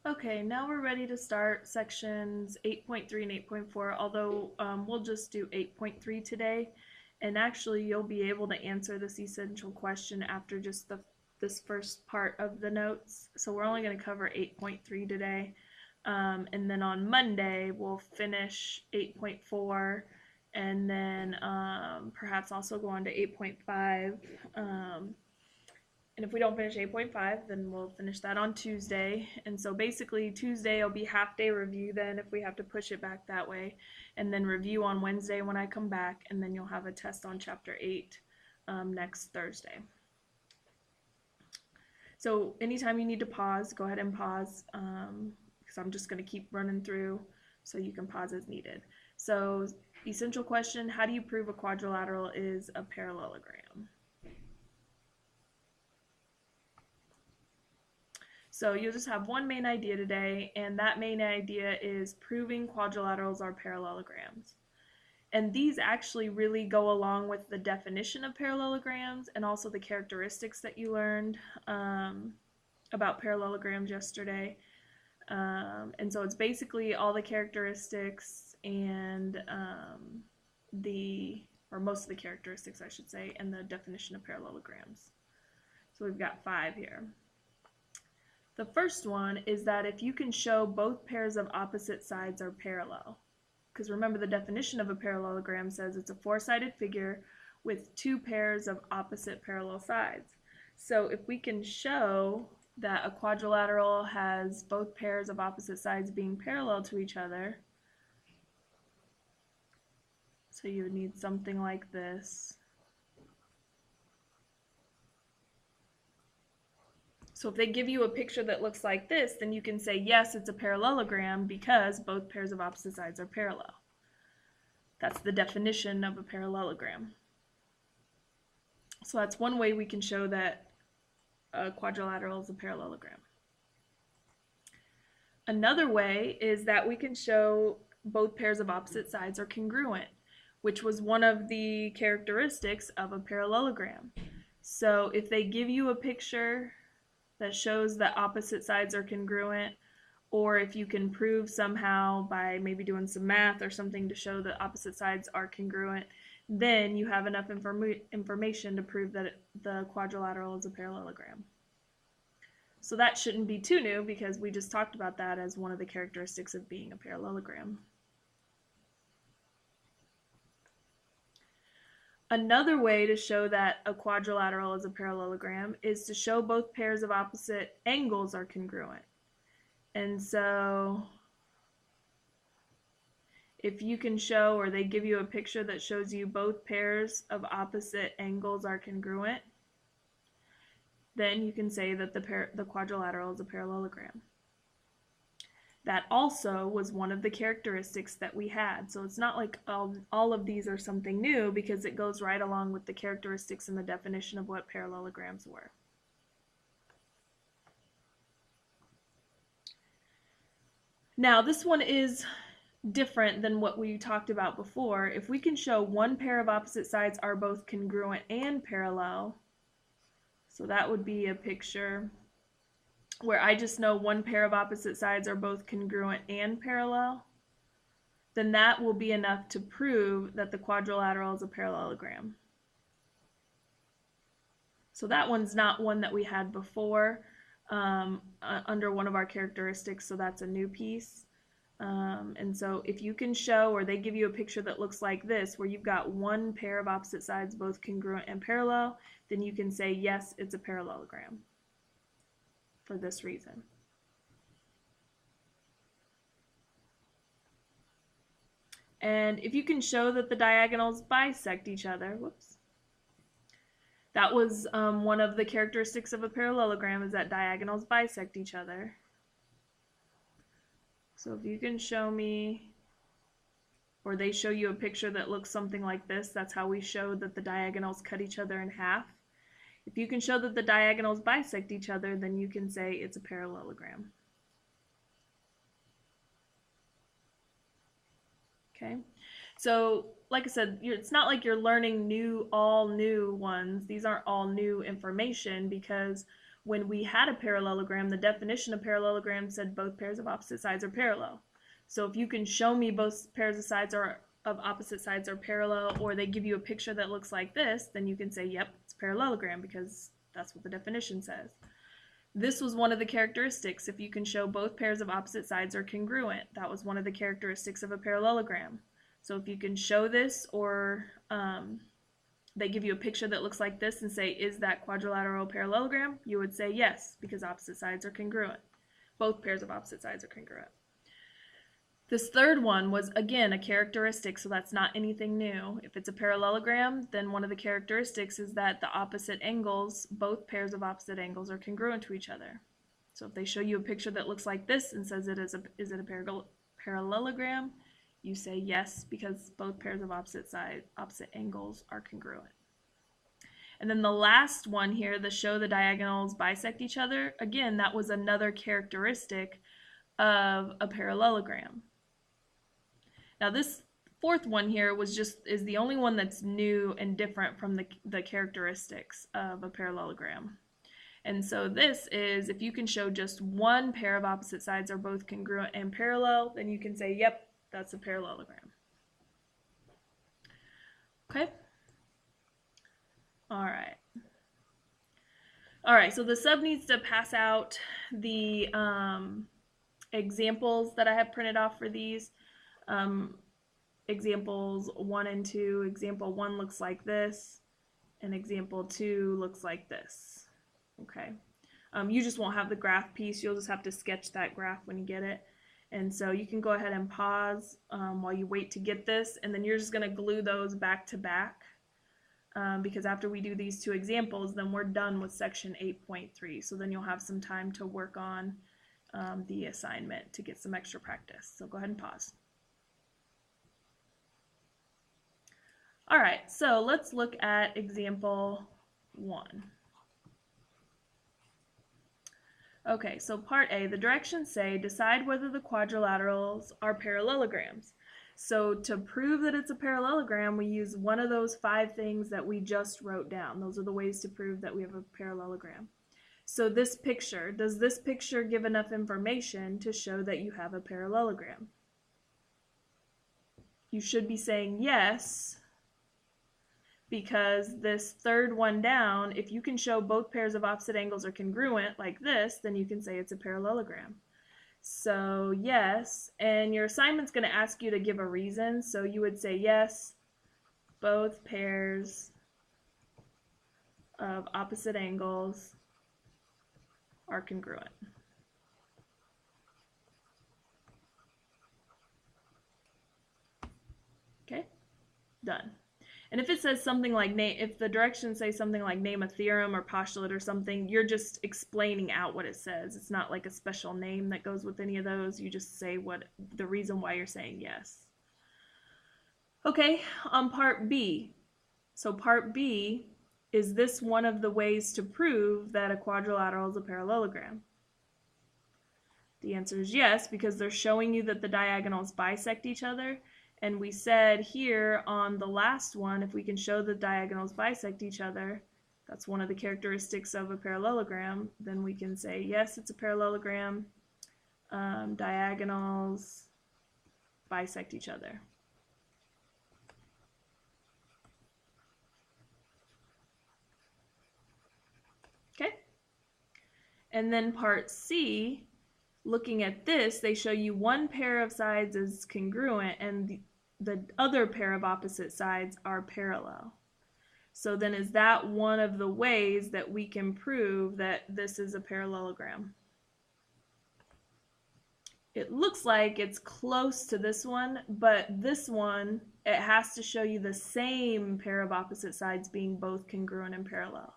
Okay, now we're ready to start sections 8.3 and 8.4, although we'll just do 8.3 today. And actually, you'll be able to answer this essential question after just this first part of the notes. So we're only going to cover 8.3 today. And then on Monday, we'll finish 8.4 and then perhaps also go on to 8.5. And if we don't finish 8.5, then we'll finish that on Tuesday. And so basically, Tuesday will be half day review then if we have to push it back that way. And then review on Wednesday when I come back. And then you'll have a test on chapter 8 next Thursday. So anytime you need to pause, go ahead and pause because I'm just going to keep running through so you can pause as needed. So, essential question, how do you prove a quadrilateral is a parallelogram? So you'll just have one main idea today, and that main idea is proving quadrilaterals are parallelograms. And these actually really go along with the definition of parallelograms and also the characteristics that you learned about parallelograms yesterday. And so it's basically all the characteristics and or most of the characteristics, I should say, and the definition of parallelograms. So we've got 5 here. The first one is that if you can show both pairs of opposite sides are parallel, because remember the definition of a parallelogram says it's a four-sided figure with 2 pairs of opposite parallel sides. So if we can show that a quadrilateral has both pairs of opposite sides being parallel to each other, so you would need something like this. So if they give you a picture that looks like this, then you can say, yes, it's a parallelogram because both pairs of opposite sides are parallel. That's the definition of a parallelogram. So that's one way we can show that a quadrilateral is a parallelogram. Another way is that we can show both pairs of opposite sides are congruent, which was one of the characteristics of a parallelogram. So if they give you a picture that shows that opposite sides are congruent, or if you can prove somehow by maybe doing some math or something to show that opposite sides are congruent, then you have enough information to prove that the quadrilateral is a parallelogram. So that shouldn't be too new because we just talked about that as one of the characteristics of being a parallelogram. Another way to show that a quadrilateral is a parallelogram is to show both pairs of opposite angles are congruent. And so if you can show, or they give you a picture that shows you both pairs of opposite angles are congruent, then you can say that the quadrilateral is a parallelogram. That also was one of the characteristics that we had. So it's not like all of these are something new because it goes right along with the characteristics and the definition of what parallelograms were. Now this one is different than what we talked about before. If we can show one pair of opposite sides are both congruent and parallel, so that would be a picture where I just know one pair of opposite sides are both congruent and parallel, then that will be enough to prove that the quadrilateral is a parallelogram. So that one's not one that we had before under one of our characteristics, so that's a new piece. And so if you can show, or they give you a picture that looks like this, where you've got one pair of opposite sides both congruent and parallel, then you can say, yes, it's a parallelogram for this reason. And if you can show that the diagonals bisect each other, whoops, that was one of the characteristics of a parallelogram, is that diagonals bisect each other. So if you can show me, or they show you a picture that looks something like this, that's how we showed that the diagonals cut each other in half. If you can show that the diagonals bisect each other, then you can say it's a parallelogram. Okay, so like I said, it's not like you're learning all new ones. These aren't all new information because when we had a parallelogram, the definition of parallelogram said both pairs of opposite sides are parallel. So if you can show me both pairs of sides are of opposite sides are parallel, or they give you a picture that looks like this, then you can say, yep, it's a parallelogram, because that's what the definition says. This was one of the characteristics. If you can show both pairs of opposite sides are congruent, that was one of the characteristics of a parallelogram. So if you can show this, or they give you a picture that looks like this and say, is that quadrilateral parallelogram? You would say yes, because opposite sides are congruent. Both pairs of opposite sides are congruent. This third one was, again, a characteristic, so that's not anything new. If it's a parallelogram, then one of the characteristics is that the opposite angles, both pairs of opposite angles, are congruent to each other. So if they show you a picture that looks like this and says is it a parallelogram, you say yes, because both pairs of opposite angles are congruent. And then the last one here, the show the diagonals bisect each other, again, that was another characteristic of a parallelogram. Now this fourth one here is the only one that's new and different from the characteristics of a parallelogram. And so this is, if you can show just one pair of opposite sides are both congruent and parallel, then you can say, yep, that's a parallelogram. Okay? All right, so the sub needs to pass out the examples that I have printed off for these. Examples 1 and 2. Example 1 looks like this, and example 2 looks like this. Okay. You just won't have the graph piece. You'll just have to sketch that graph when you get it. And so you can go ahead and pause while you wait to get this, and then you're just going to glue those back to back, because after we do these two examples, then we're done with section 8.3. So then you'll have some time to work on the assignment to get some extra practice. So go ahead and pause. All right, so let's look at example 1. Okay, so part A, the directions say, decide whether the quadrilaterals are parallelograms. So to prove that it's a parallelogram, we use one of those 5 things that we just wrote down. Those are the ways to prove that we have a parallelogram. So this picture, does this picture give enough information to show that you have a parallelogram? You should be saying yes, because this third one down, if you can show both pairs of opposite angles are congruent like this, then you can say it's a parallelogram. So yes, and your assignment's going to ask you to give a reason, so you would say yes, both pairs of opposite angles are congruent. Okay, done. And if it says something like, if the directions say something like name a theorem or postulate or something, you're just explaining out what it says. It's not like a special name that goes with any of those. You just say the reason why you're saying yes. Okay, on part B. So part B, is this one of the ways to prove that a quadrilateral is a parallelogram? The answer is yes, because they're showing you that the diagonals bisect each other. And we said here on the last one, if we can show the diagonals bisect each other, that's one of the characteristics of a parallelogram, then we can say, yes, it's a parallelogram. Diagonals bisect each other. Okay? And then part C, looking at this, they show you one pair of sides is congruent and the other pair of opposite sides are parallel. So then is that one of the ways that we can prove that this is a parallelogram? It looks like it's close to this one, but this one, it has to show you the same pair of opposite sides being both congruent and parallel.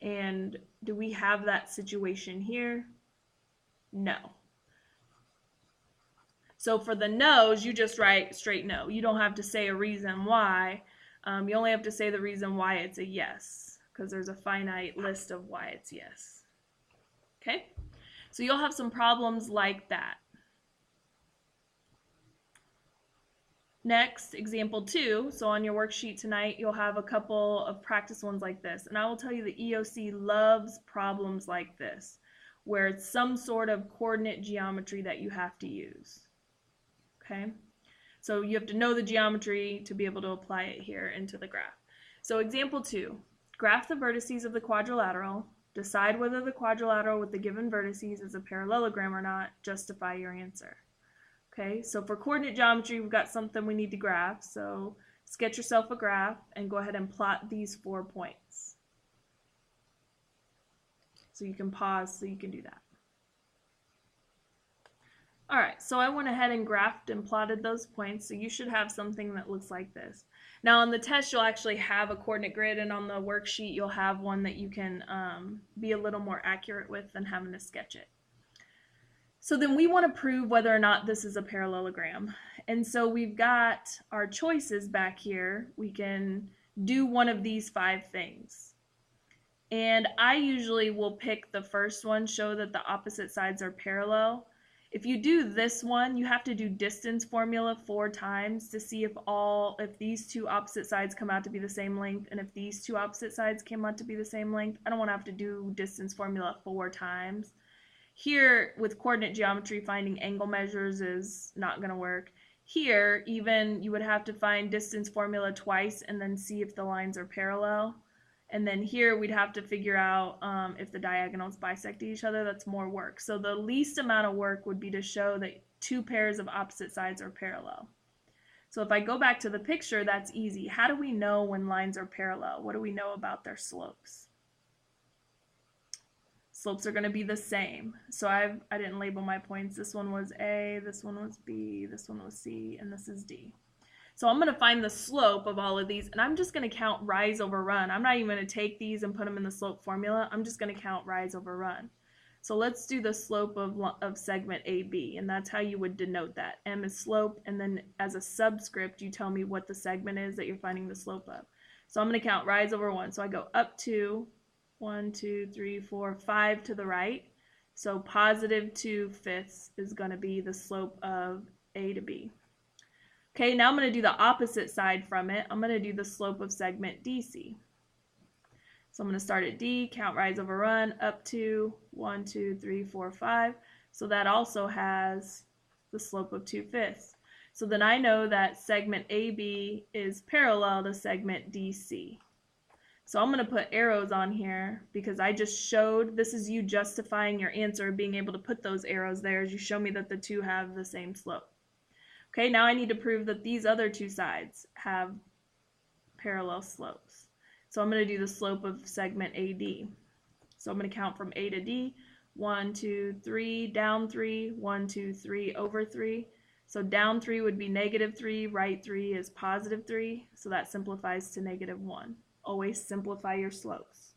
And do we have that situation here? No. So for the no's, you just write straight no. You don't have to say a reason why. You only have to say the reason why it's a yes, because there's a finite list of why it's yes. Okay? So you'll have some problems like that. Next, example 2. So on your worksheet tonight, you'll have a couple of practice ones like this. And I will tell you the EOC loves problems like this, where it's some sort of coordinate geometry that you have to use. Okay? So you have to know the geometry to be able to apply it here into the graph. So example 2, graph the vertices of the quadrilateral, decide whether the quadrilateral with the given vertices is a parallelogram or not, justify your answer. Okay, so for coordinate geometry, we've got something we need to graph. So sketch yourself a graph and go ahead and plot these 4 points. So you can pause so you can do that. All right, so I went ahead and graphed and plotted those points, so you should have something that looks like this. Now on the test, you'll actually have a coordinate grid, and on the worksheet, you'll have one that you can be a little more accurate with than having to sketch it. So then we want to prove whether or not this is a parallelogram. And so we've got our choices back here. We can do one of these 5 things. And I usually will pick the first one, show that the opposite sides are parallel. If you do this one, you have to do distance formula 4 times to see if these 2 opposite sides come out to be the same length, and if these 2 opposite sides came out to be the same length. I don't want to have to do distance formula 4 times. Here, with coordinate geometry, finding angle measures is not going to work. Here, even you would have to find distance formula twice and then see if the lines are parallel. And then here, we'd have to figure out if the diagonals bisect each other. That's more work. So the least amount of work would be to show that 2 pairs of opposite sides are parallel. So if I go back to the picture, that's easy. How do we know when lines are parallel? What do we know about their slopes? Slopes are going to be the same. So I didn't label my points. This one was A, this one was B, this one was C, and this is D. So I'm going to find the slope of all of these, and I'm just going to count rise over run. I'm not even going to take these and put them in the slope formula. I'm just going to count rise over run. So let's do the slope of segment AB, and that's how you would denote that. M is slope, and then as a subscript, you tell me what the segment is that you're finding the slope of. So I'm going to count rise over 1. So I go up to 1, 2, 3, 4, 5 to the right. So positive 2/5 is going to be the slope of A to B. Okay, now I'm going to do the opposite side from it. I'm going to do the slope of segment DC. So I'm going to start at D, count rise over run, up to 1, 2, 3, 4, 5. So that also has the slope of 2/5. So then I know that segment AB is parallel to segment DC. So I'm going to put arrows on here because I just showed, this is you justifying your answer, being able to put those arrows there as you show me that the 2 have the same slope. Okay, now I need to prove that these other 2 sides have parallel slopes. So I'm going to do the slope of segment AD. So I'm going to count from A to D, 1, 2, 3, down 3, 1, 2, 3, over 3. So down 3 would be -3, right 3 is +3, so that simplifies to -1. Always simplify your slopes.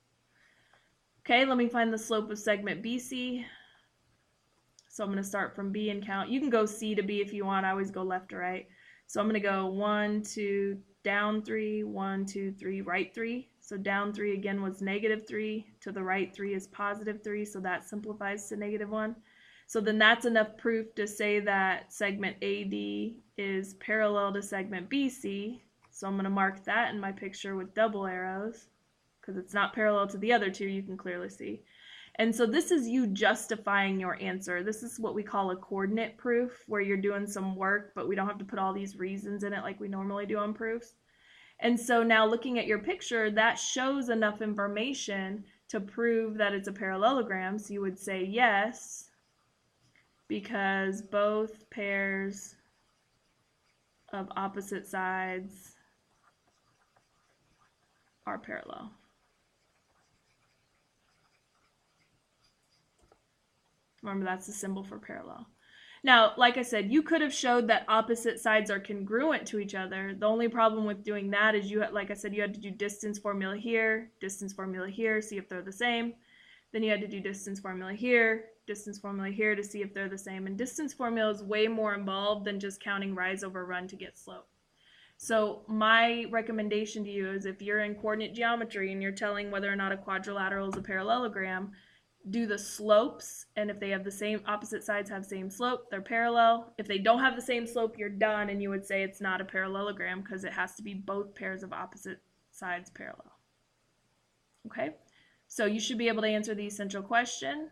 Okay, let me find the slope of segment BC. So I'm going to start from B and count. You can go C to B if you want. I always go left to right. So I'm going to go 1, 2, down 3, 1, 2, 3, right 3. So down 3 again was -3. To the right 3 is +3, so that simplifies to -1. So then that's enough proof to say that segment AD is parallel to segment BC. So I'm going to mark that in my picture with double arrows because it's not parallel to the other 2, you can clearly see. And so this is you justifying your answer. This is what we call a coordinate proof, where you're doing some work, but we don't have to put all these reasons in it like we normally do on proofs. And so now looking at your picture, that shows enough information to prove that it's a parallelogram. So you would say yes, because both pairs of opposite sides are parallel. Remember, that's the symbol for parallel. Now, like I said, you could have showed that opposite sides are congruent to each other. The only problem with doing that is like I said, you had to do distance formula here, see if they're the same. Then you had to do distance formula here to see if they're the same. And distance formula is way more involved than just counting rise over run to get slope. So my recommendation to you is if you're in coordinate geometry and you're telling whether or not a quadrilateral is a parallelogram, do the slopes, and if they have the same opposite sides have same slope, they're parallel. If they don't have the same slope, you're done, and you would say it's not a parallelogram because it has to be both pairs of opposite sides parallel. Okay, so you should be able to answer the essential question.